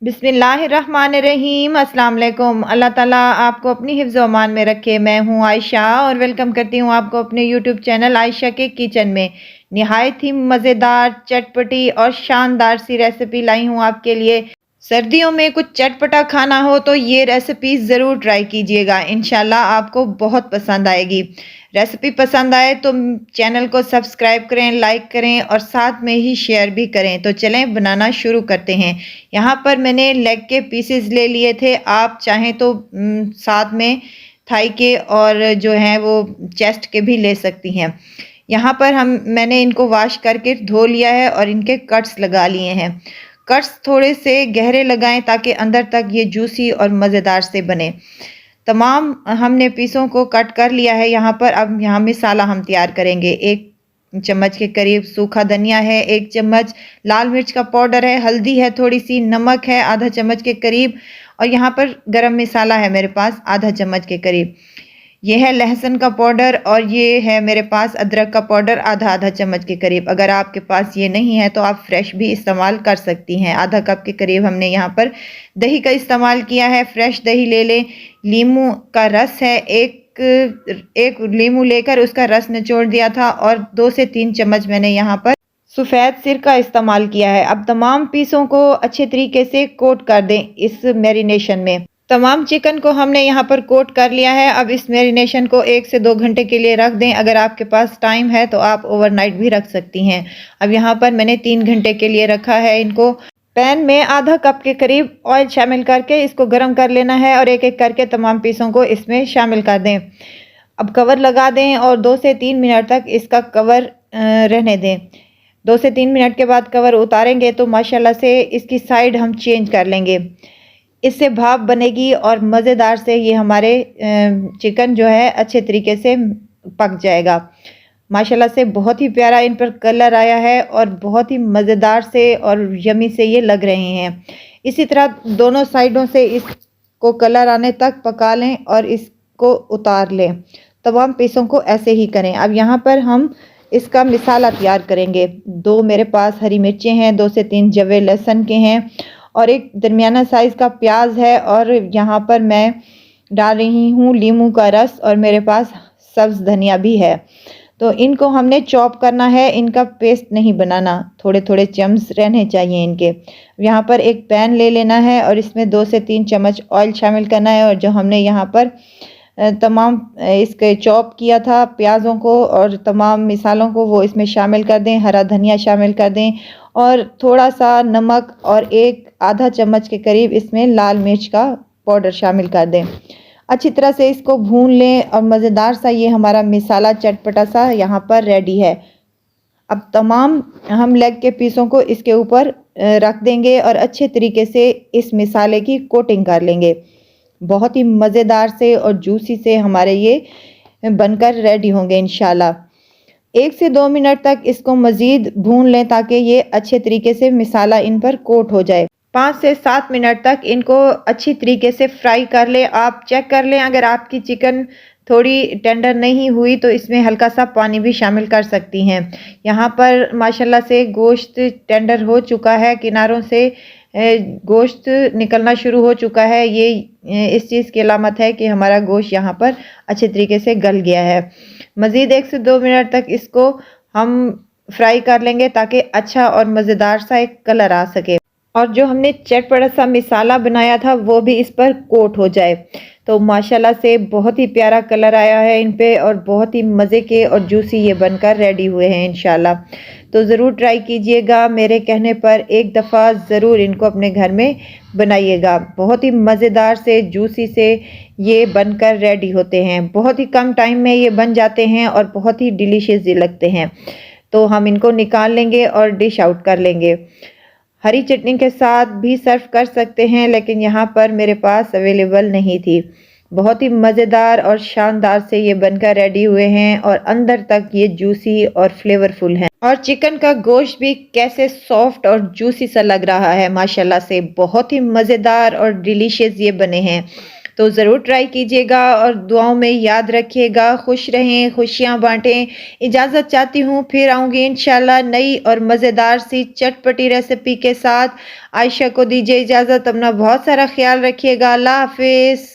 बिस्मिल्लाहिर्रहमानिर्रहीम अस्सलाम वालेकुम। अल्लाह ताला आपको अपनी हिफ्ज़ व अमान में रखे। मैं हूँ आयशा और वेलकम करती हूँ आपको अपने यूट्यूब चैनल आयशा के किचन में। निहायत ही मज़ेदार, चटपटी और शानदार सी रेसिपी लाई हूँ आपके लिए। सर्दियों में कुछ चटपटा खाना हो तो ये रेसिपी ज़रूर ट्राई कीजिएगा, इंशाल्लाह आपको बहुत पसंद आएगी। रेसिपी पसंद आए तो चैनल को सब्सक्राइब करें, लाइक करें और साथ में ही शेयर भी करें। तो चलें बनाना शुरू करते हैं। यहाँ पर मैंने लेग के पीसेस ले लिए थे। आप चाहें तो साथ में थाई के और जो हैं वो चेस्ट के भी ले सकती हैं। यहाँ पर मैंने इनको वॉश करके धो लिया है और इनके कट्स लगा लिए हैं। कट्स थोड़े से गहरे लगाएं ताकि अंदर तक ये जूसी और मज़ेदार से बने। तमाम हमने पीसों को कट कर लिया है यहाँ पर। अब यहाँ मसाला हम तैयार करेंगे। 1 चम्मच के करीब सूखा धनिया है, 1 चम्मच लाल मिर्च का पाउडर है, हल्दी है थोड़ी सी, नमक है आधा चम्मच के करीब और यहाँ पर गरम मसाला है मेरे पास आधा चम्मच के करीब। ये है लहसुन का पाउडर और ये है मेरे पास अदरक का पाउडर आधा चम्मच के करीब। अगर आपके पास ये नहीं है तो आप फ्रेश भी इस्तेमाल कर सकती हैं। आधा कप के करीब हमने यहाँ पर दही का इस्तेमाल किया है। फ्रेश दही ले लें। लीमू का रस है, एक लीमू लेकर उसका रस निचोड़ दिया था और 2 से 3 चम्मच मैंने यहाँ पर सफ़ेद सिर का इस्तेमाल किया है। अब तमाम पीसों को अच्छे तरीके से कोट कर दें इस मैरिनेशन में। तमाम चिकन को हमने यहाँ पर कोट कर लिया है। अब इस मैरिनेशन को 1 से 2 घंटे के लिए रख दें। अगर आपके पास टाइम है तो आप ओवरनाइट भी रख सकती हैं। अब यहाँ पर मैंने 3 घंटे के लिए रखा है इनको। पैन में आधा कप के करीब ऑयल शामिल करके इसको गर्म कर लेना है और एक एक करके तमाम पीसों को इसमें शामिल कर दें। अब कवर लगा दें और 2 से 3 मिनट तक इसका कवर रहने दें। 2 से 3 मिनट के बाद कवर उतारेंगे तो माशाल्लाह से इसकी साइड हम चेंज कर लेंगे। इससे भाप बनेगी और मज़ेदार से ये हमारे चिकन जो है अच्छे तरीके से पक जाएगा। माशाल्लाह से बहुत ही प्यारा इन पर कलर आया है और बहुत ही मज़ेदार से और यमी से ये लग रहे हैं। इसी तरह दोनों साइडों से इसको कलर आने तक पका लें और इसको उतार लें। तमाम पीसों को ऐसे ही करें। अब यहाँ पर हम इसका मसाला तैयार करेंगे। 2 मेरे पास हरी मिर्चें हैं, 2 से 3 जवे लहसुन के हैं और एक दरमियाना साइज़ का प्याज है और यहाँ पर मैं डाल रही हूँ लीमू का रस और मेरे पास सब्ज़ धनिया भी है। तो इनको हमने चॉप करना है, इनका पेस्ट नहीं बनाना, थोड़े थोड़े चम्स रहने चाहिए इनके। यहाँ पर एक पैन ले लेना है और इसमें 2 से 3 चम्मच ऑयल शामिल करना है और जो हमने यहाँ पर तमाम इसके चॉप किया था प्याज़ों को और तमाम मिसालों को वो इसमें शामिल कर दें। हरा धनिया शामिल कर दें और थोड़ा सा नमक और आधा चम्मच के करीब इसमें लाल मिर्च का पाउडर शामिल कर दें। अच्छी तरह से इसको भून लें और मज़ेदार सा ये हमारा मसाला चटपटा सा यहाँ पर रेडी है। अब तमाम हम लेग के पीसों को इसके ऊपर रख देंगे और अच्छे तरीके से इस मसाले की कोटिंग कर लेंगे। बहुत ही मज़ेदार से और जूसी से हमारे ये बनकर रेडी होंगे इंशाल्लाह। 1 से 2 मिनट तक इसको मज़ीद भून लें ताकि ये अच्छे तरीके से मसाला इन पर कोट हो जाए। 5 से 7 मिनट तक इनको अच्छी तरीके से फ्राई कर लें। आप चेक कर लें अगर आपकी चिकन थोड़ी टेंडर नहीं हुई तो इसमें हल्का सा पानी भी शामिल कर सकती हैं। यहाँ पर माशाल्लाह से गोश्त टेंडर हो चुका है, किनारों से गोश्त निकलना शुरू हो चुका है। ये इस चीज़ की अलामत है कि हमारा गोश्त यहाँ पर अच्छे तरीके से गल गया है। मज़ीद 1 से 2 मिनट तक इसको हम फ्राई कर लेंगे ताकि अच्छा और मज़ेदार सा एक कलर आ सके और जो हमने चटपटा सा मसाला बनाया था वो भी इस पर कोट हो जाए। तो माशाल्लाह से बहुत ही प्यारा कलर आया है इन पे और बहुत ही मज़े के और जूसी ये बनकर रेडी हुए हैं इंशाल्लाह। तो ज़रूर ट्राई कीजिएगा। मेरे कहने पर एक दफ़ा ज़रूर इनको अपने घर में बनाइएगा। बहुत ही मज़ेदार से जूसी से ये बनकर रेडी होते हैं। बहुत ही कम टाइम में ये बन जाते हैं और बहुत ही डिलीशियस ये लगते हैं। तो हम इनको निकाल लेंगे और डिश आउट कर लेंगे। हरी चटनी के साथ भी सर्व कर सकते हैं लेकिन यहाँ पर मेरे पास अवेलेबल नहीं थी। बहुत ही मज़ेदार और शानदार से ये बनकर रेडी हुए हैं और अंदर तक ये जूसी और फ्लेवरफुल हैं और चिकन का गोश्त भी कैसे सॉफ्ट और जूसी सा लग रहा है। माशाल्लाह से बहुत ही मज़ेदार और डिलीशियस ये बने हैं। तो ज़रूर ट्राई कीजिएगा और दुआओं में याद रखिएगा। खुश रहें, खुशियाँ बाँटें। इजाज़त चाहती हूँ, फिर आऊँगी इंशाल्लाह नई और मज़ेदार सी चटपटी रेसिपी के साथ। आयशा को दीजिए इजाज़त, अपना बहुत सारा ख़्याल रखिएगा। अल्लाह हाफ़िज़।